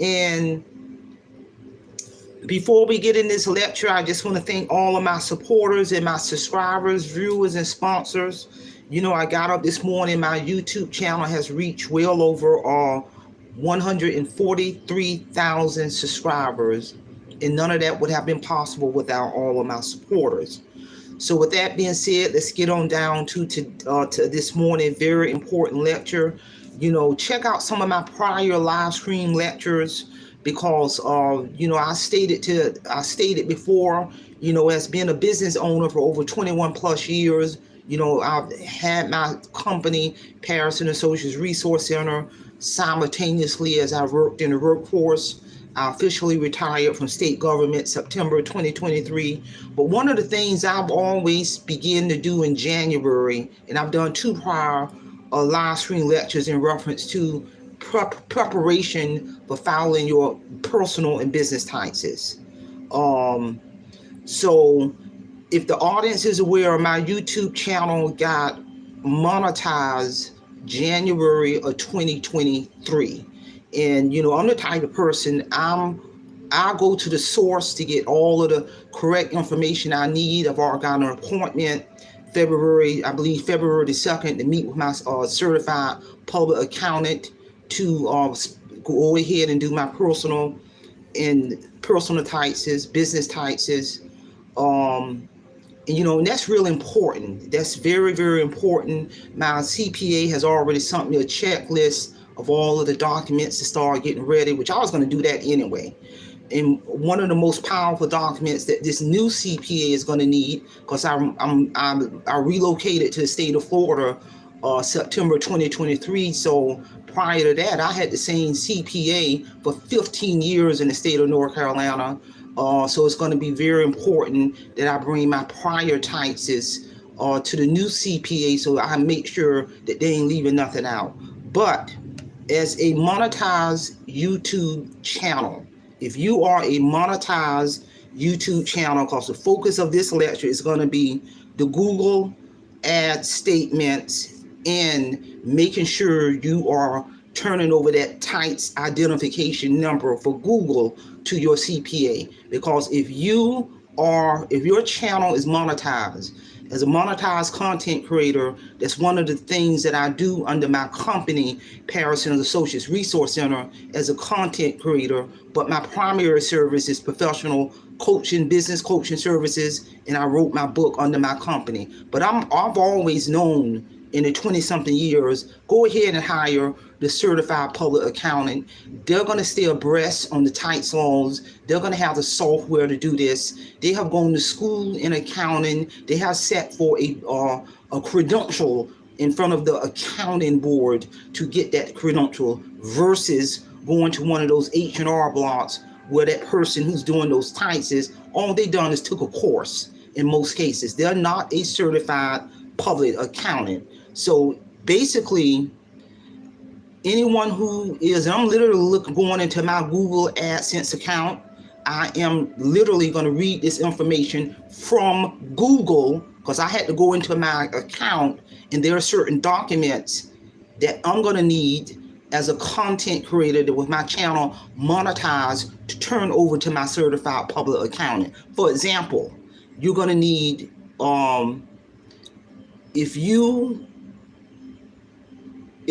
And before we get in this lecture, I just want to thank all of my supporters and my subscribers, viewers, and sponsors. You know, I got up this morning, my YouTube channel has reached well over 143,000 subscribers, and none of that would have been possible without all of my supporters. So with that being said, let's get on down to this morning very important lecture. You know, check out some of my prior live stream lectures, because you know, I stated before, you know, as being a business owner for over 21 plus years, you know, I've had my company, Paris and Associates Resource Center, simultaneously as I worked in the workforce. I officially retired from state government September 2023. But one of the things I've always begun to do in January, and I've done two prior live stream lectures in reference to preparation for filing your personal and business taxes. So if the audience is aware, my YouTube channel got monetized January of 2023. And, you know, I'm the type of person, I go to the source to get all of the correct information I need. I've already got an appointment February, I believe February the 2nd, to meet with my certified public accountant to go ahead and do my personal taxes, business taxes. And, you know, and that's really important. That's very, very important. My CPA has already sent me a checklist of all of the documents to start getting ready, which I was going to do that anyway. And one of the most powerful documents that this new CPA is going to need, because I relocated to the state of Florida September 2023. So prior to that, I had the same CPA for 15 years in the state of North Carolina. So it's going to be very important that I bring my prior taxes to the new CPA, so I make sure that they ain't leaving nothing out. But as a monetized YouTube channel, if you are a monetized YouTube channel, because the focus of this lecture is going to be the Google ad statements and making sure you are turning over that tax identification number for Google to your CPA. Because if your channel is monetized, as a monetized content creator, that's one of the things that I do under my company, Paris and Associates Resource Center, as a content creator. But my primary service is professional coaching, business coaching services, and I wrote my book under my company. But I've always known in the 20-something years, go ahead and hire the certified public accountant. They're going to stay abreast on the tax laws. They're going to have the software to do this. They have gone to school in accounting. They have set for a credential in front of the accounting board to get that credential, versus going to one of those H&R blocks where that person who's doing those taxes, all they done is took a course. In most cases, they're not a certified public accountant. So basically, anyone who is, I'm literally going into my Google AdSense account. I am literally going to read this information from Google, because I had to go into my account, and there are certain documents that I'm going to need as a content creator with my channel monetized to turn over to my certified public accountant. For example, you're going to need, if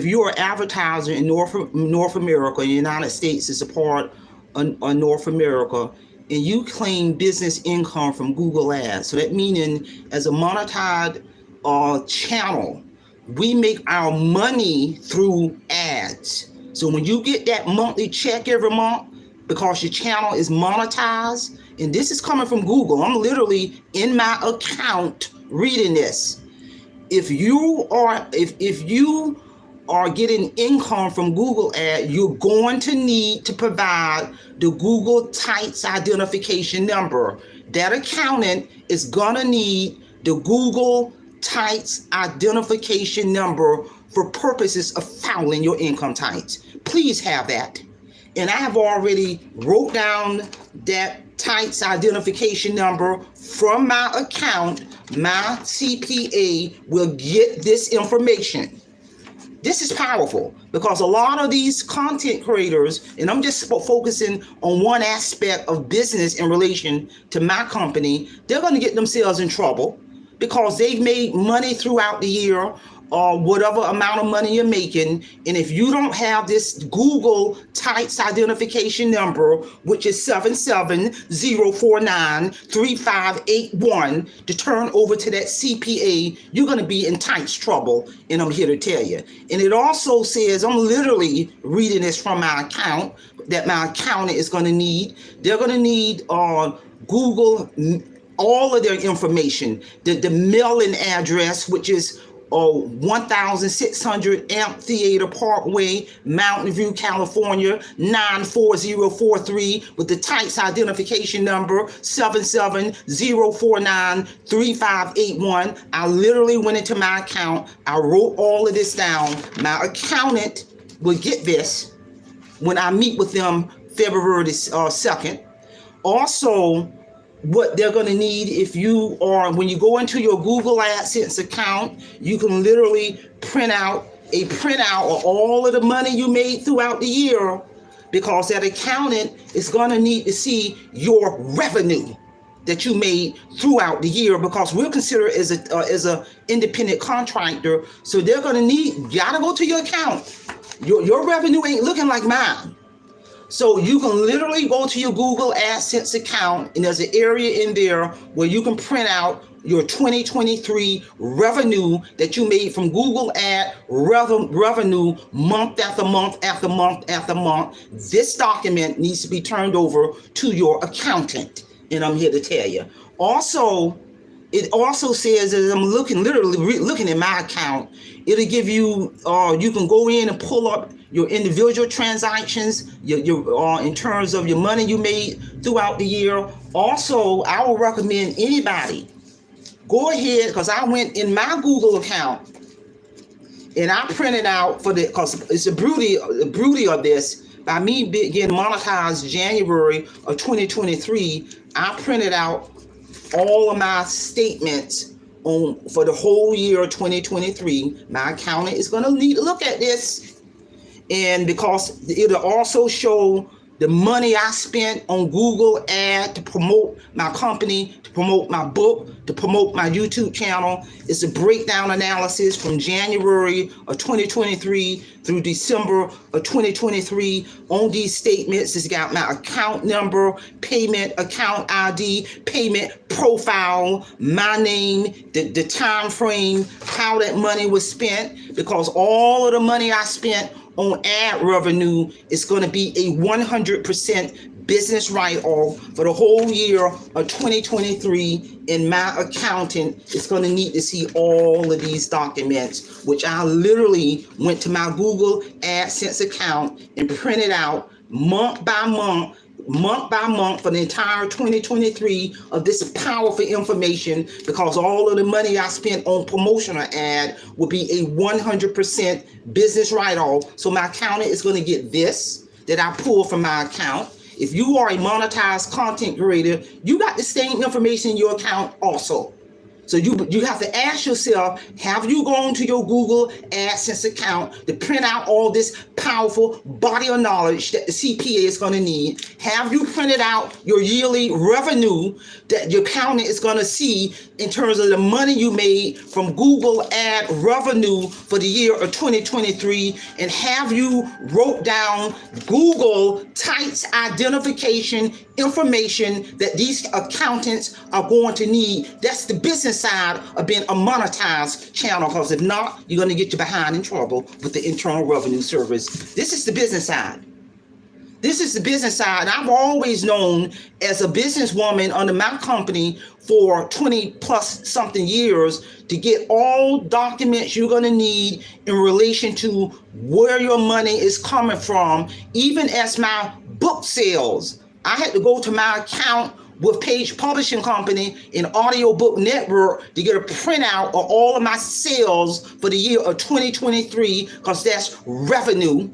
you're an advertiser in North America, the United States is a part of North America, and you claim business income from Google Ads. So that meaning, as a monetized channel, we make our money through ads. So when you get that monthly check every month, because your channel is monetized, and this is coming from Google, I'm literally in my account reading this. If you are getting income from Google Ad, you're going to need to provide the Google Tax Identification Number. That accountant is gonna need the Google Tax Identification Number for purposes of filing your income tax. Please have that. And I have already wrote down that tax identification number from my account. My CPA will get this information. This is powerful because a lot of these content creators, and I'm just focusing on one aspect of business in relation to my company, they're going to get themselves in trouble because they've made money throughout the year, or whatever amount of money you're making. And if you don't have this Google Tights identification number, which is 770493581, to turn over to that CPA, you're going to be in Tights trouble. And I'm here to tell you. And it also says, I'm literally reading this from my account, that my accountant is going to need. They're going to need Google, all of their information, the mailing address, which is 1600 Amphitheater Parkway, Mountain View, California, 94043, with the Tights identification number 770493581. I literally went into my account. I wrote all of this down. My accountant will get this when I meet with them February 2nd. Also, what they're going to need, when you go into your Google AdSense account, you can literally print out a printout of all of the money you made throughout the year, because that accountant is going to need to see your revenue that you made throughout the year, because we're considered as a independent contractor. So they're going to gotta go to your account. Your revenue ain't looking like mine. So you can literally go to your Google AdSense account, and there's an area in there where you can print out your 2023 revenue that you made from Google Ad revenue month after month after month after month. This document needs to be turned over to your accountant, and I'm here to tell you. Also, it also says, as I'm looking at my account, it'll give you, you can go in and pull up your individual transactions, your in terms of your money you made throughout the year. Also, I would recommend anybody go ahead, because I went in my Google account and I printed out because it's the beauty of this. By me getting monetized January of 2023, I printed out all of my statements for the whole year of 2023. My accountant is going to need to look at this. And because it'll also show the money I spent on Google Ad to promote my company, to promote my book, to promote my YouTube channel. It's a breakdown analysis from January of 2023 through December of 2023. On these statements, it's got my account number, payment account ID, payment profile, my name, the time frame, how that money was spent, because all of the money I spent on ad revenue is going to be a 100% business write-off for the whole year of 2023, and my accountant is going to need to see all of these documents, which I literally went to my Google AdSense account and printed out month by month for the entire 2023 of this powerful information, because all of the money I spent on promotional ad will be a 100% business write-off. So my accountant is going to get this that I pull from my account. If you are a monetized content creator, you got the same information in your account also. So you have to ask yourself, have you gone to your Google AdSense account to print out all this powerful body of knowledge that the CPA is going to need? Have you printed out your yearly revenue that your accountant is going to see in terms of the money you made from Google Ad revenue for the year of 2023? And have you wrote down Google Tights identification information that these accountants are going to need? That's the business side of being a monetized channel, because if not, you're going to get you behind in trouble with the Internal Revenue Service. This is the business side. This is the business side. And I've always known, as a businesswoman under my company for 20 plus something years, to get all documents you're going to need in relation to where your money is coming from. Even as my book sales, I had to go to my account with Page Publishing Company and Audiobook Network to get a printout of all of my sales for the year of 2023, because that's revenue.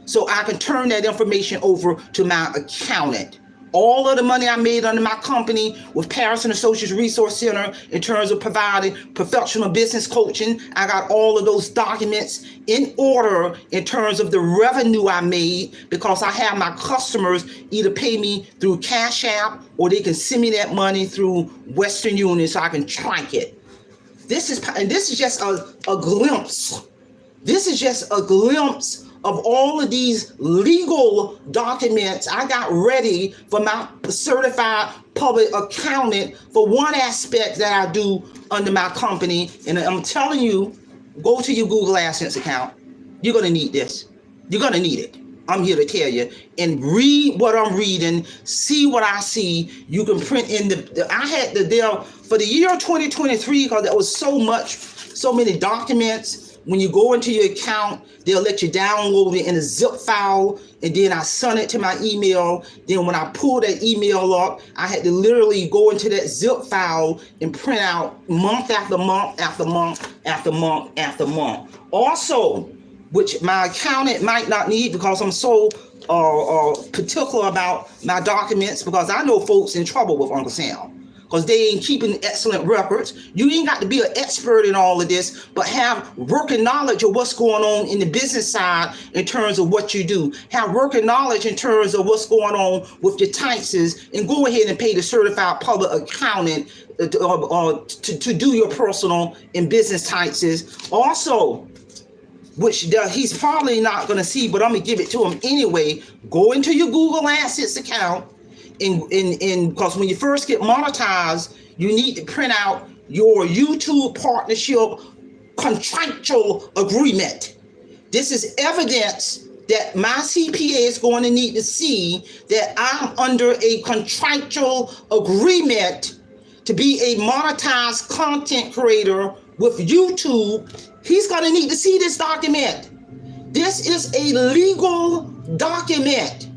So I can turn that information over to my accountant. all of the money I made under my company with Paris and Associates Resource Center in terms of providing professional business coaching. I got all of those documents in order in terms of the revenue I made, because I have my customers either pay me through Cash App or they can send me that money through Western Union so I can track it. This is just a glimpse. This is just a glimpse of all of these legal documents I got ready for my certified public accountant for one aspect that I do under my company. And I'm telling you, go to your Google AdSense account. You're going to need this. You're going to need it. I'm here to tell you. And read what I'm reading. See what I see. You can print in I had the deal for the year 2023 because there was so many documents. When you go into your account, they'll let you download it in a zip file, and then I send it to my email. Then when I pull that email up, I had to literally go into that zip file and print out month after month after month after month after month. Also, which my accountant might not need because I'm so particular about my documents, because I know folks in trouble with Uncle Sam because they ain't keeping excellent records. You ain't got to be an expert in all of this, but have working knowledge of what's going on in the business side in terms of what you do. Have working knowledge in terms of what's going on with your taxes, and go ahead and pay the certified public accountant to do your personal and business taxes. Also, which he's probably not going to see, but I'm going to give it to him anyway. Go into your Google AdSense account, and because when you first get monetized, you need to print out your YouTube partnership contractual agreement. This is evidence that my CPA is going to need to see that I'm under a contractual agreement to be a monetized content creator with YouTube. He's going to need to see this document. This is a legal document.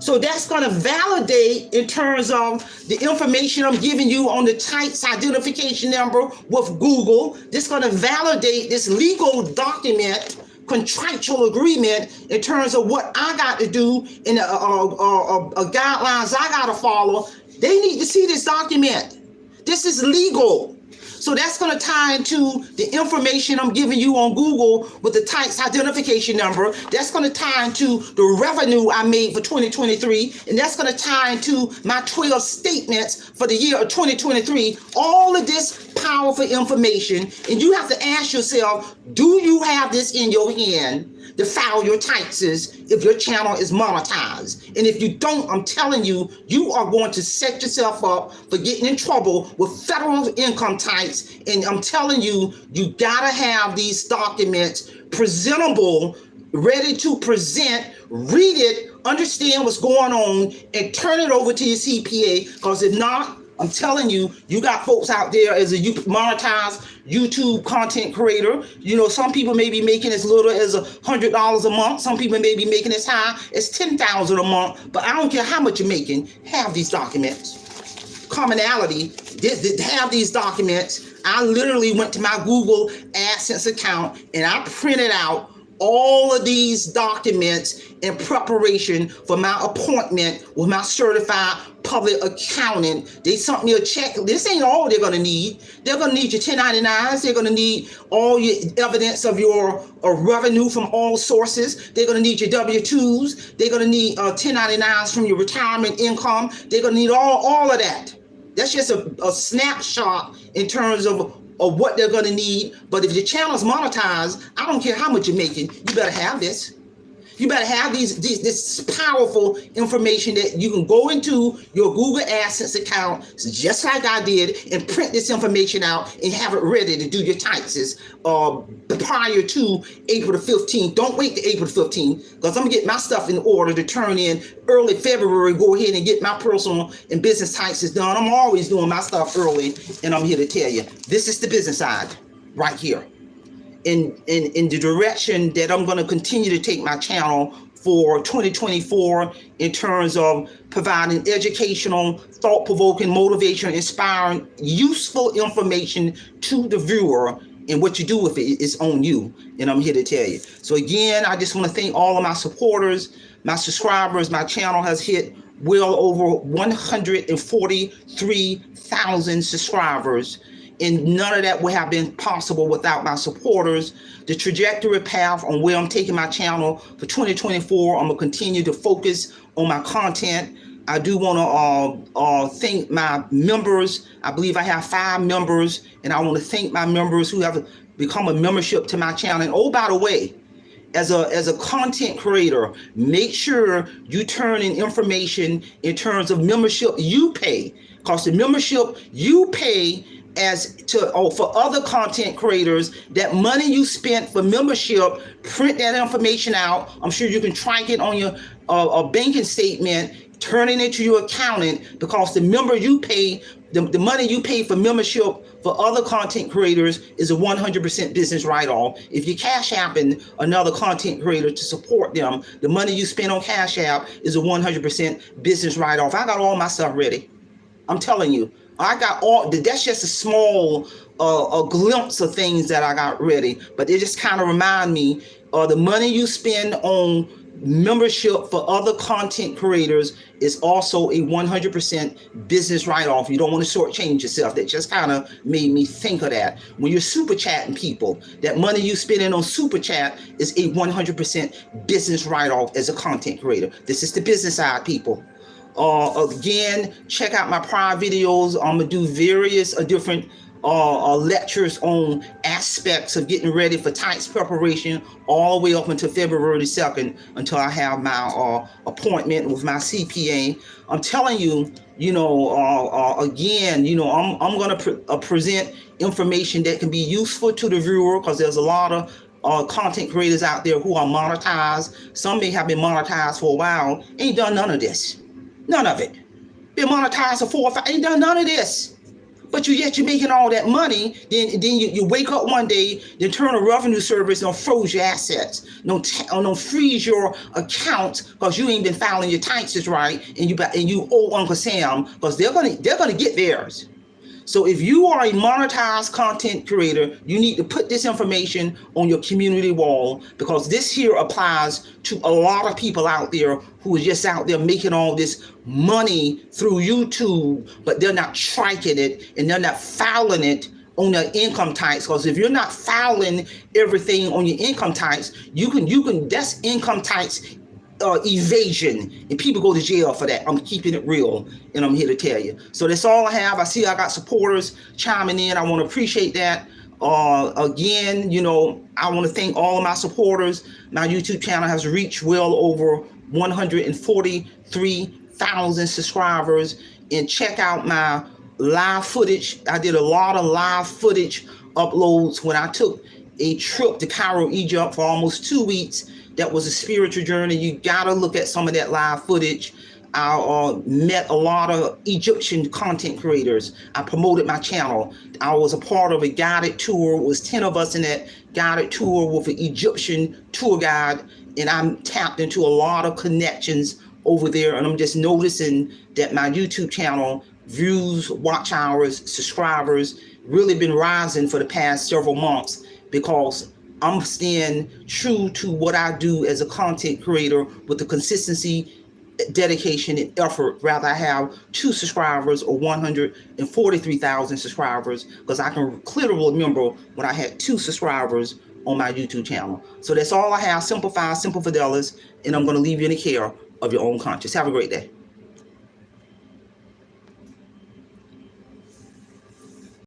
So that's going to validate in terms of the information I'm giving you on the TITES identification number with Google. This is going to validate this legal document, contractual agreement, in terms of what I got to do and guidelines I got to follow. They need to see this document. This is legal. So that's going to tie into the information I'm giving you on Google with the TITES identification number. That's going to tie into the revenue I made for 2023. And that's going to tie into my 12 statements for the year of 2023. All of this powerful information. And you have to ask yourself, do you have this in your hand to file your taxes if your channel is monetized? And if you don't, I'm telling you, you are going to set yourself up for getting in trouble with federal income tax. And I'm telling you, you gotta have these documents presentable, ready to present, read it, understand what's going on, and turn it over to your CPA. Because if not, I'm telling you, you got folks out there as a monetized YouTube content creator. You know, some people may be making as little as $100 a month. Some people may be making as high as $10,000 a month. But I don't care how much you're making, have these documents. Commonality, have these documents. I literally went to my Google AdSense account and I printed out all of these documents in preparation for my appointment with my certified public accountant. They sent me a check. This ain't all they're going to need. They're going to need your 1099s. They're going to need all your evidence of your revenue from all sources. They're going to need your W-2s. They're going to need 1099s from your retirement income. They're going to need all of that. That's just a snapshot in terms of what they're going to need. But if your channel is monetized, I don't care how much you're making, you better have this. You better have this powerful information that you can go into your Google AdSense account, just like I did, and print this information out and have it ready to do your taxes prior to April the 15th. Don't wait to April the 15th, because I'm going to get my stuff in order to turn in early February, go ahead and get my personal and business taxes done. I'm always doing my stuff early, and I'm here to tell you, this is the business side right here. In the direction that I'm going to continue to take my channel for 2024 in terms of providing educational, thought-provoking, motivation, inspiring, useful information to the viewer. And what you do with it is on you. And I'm here to tell you. So again, I just want to thank all of my supporters, my subscribers. My channel has hit well over 143,000 subscribers. And none of that would have been possible without my supporters. The trajectory path on where I'm taking my channel for 2024, I'm gonna continue to focus on my content. I do want to thank my members. I believe I have 5 members, and I want to thank my members who have become a membership to my channel. And oh, by the way, as a content creator, make sure you turn in information in terms of membership you pay, because the membership you pay for other content creators, that money you spent for membership, print that information out. I'm sure you can track it on your a banking statement, turn it into your accountant, because the member you pay, the money you pay for membership for other content creators is a 100% business write-off. If you Cash App and another content creator to support them, the money you spend on Cash App is a 100% business write-off. I got all my stuff ready. I'm telling you, I got all. That's just a small a glimpse of things that I got ready. But it just kind of remind me, the money you spend on membership for other content creators is also a 100% business write-off. You don't want to shortchange yourself. That just kind of made me think of that. When you're super chatting people, that money you spending on super chat is a 100% business write-off as a content creator. This is the business side, people. Again, check out my prior videos. I'm gonna do various different lectures on aspects of getting ready for TITES preparation, all the way up until February 2nd, until I have my appointment with my CPA. I'm telling you, again, I'm gonna present information that can be useful to the viewer, because there's a lot of content creators out there who are monetized. Some may have been monetized for a while, ain't done none of this. None of it. Been monetized for 4 or 5, ain't done none of this. But you're making all that money, then you wake up one day, the Internal Revenue Service don't froze your assets, don't freeze your account, because you ain't been filing your taxes right, and you owe Uncle Sam, because they're gonna get theirs. So if you are a monetized content creator, you need to put this information on your community wall, because this here applies to a lot of people out there who are just out there making all this money through YouTube, but they're not tracking it and they're not filing it on their income tax. Because if you're not filing everything on your income tax, you can that's income tax evasion, and people go to jail for that. I'm keeping it real, and I'm here to tell you. So that's all I have. I see I got supporters chiming in. I want to appreciate that. Again, I want to thank all of my supporters. My YouTube channel has reached well over 143,000 subscribers. And check out my live footage. I did a lot of live footage uploads when I took a trip to Cairo, Egypt for almost 2 weeks. That was a spiritual journey. You gotta look at some of that live footage. I met a lot of Egyptian content creators. I promoted my channel. I was a part of a guided tour. It was 10 of us in that guided tour with an Egyptian tour guide, and I'm tapped into a lot of connections over there. And I'm just noticing that my YouTube channel views, watch hours, subscribers really been rising for the past several months, because I'm staying true to what I do as a content creator with the consistency, dedication, and effort. Rather I have 2 subscribers or 143,000 subscribers, because I can clearly remember when I had 2 subscribers on my YouTube channel. So that's all I have. Simplify, Simple Fidelis, and I'm going to leave you in the care of your own conscience. Have a great day.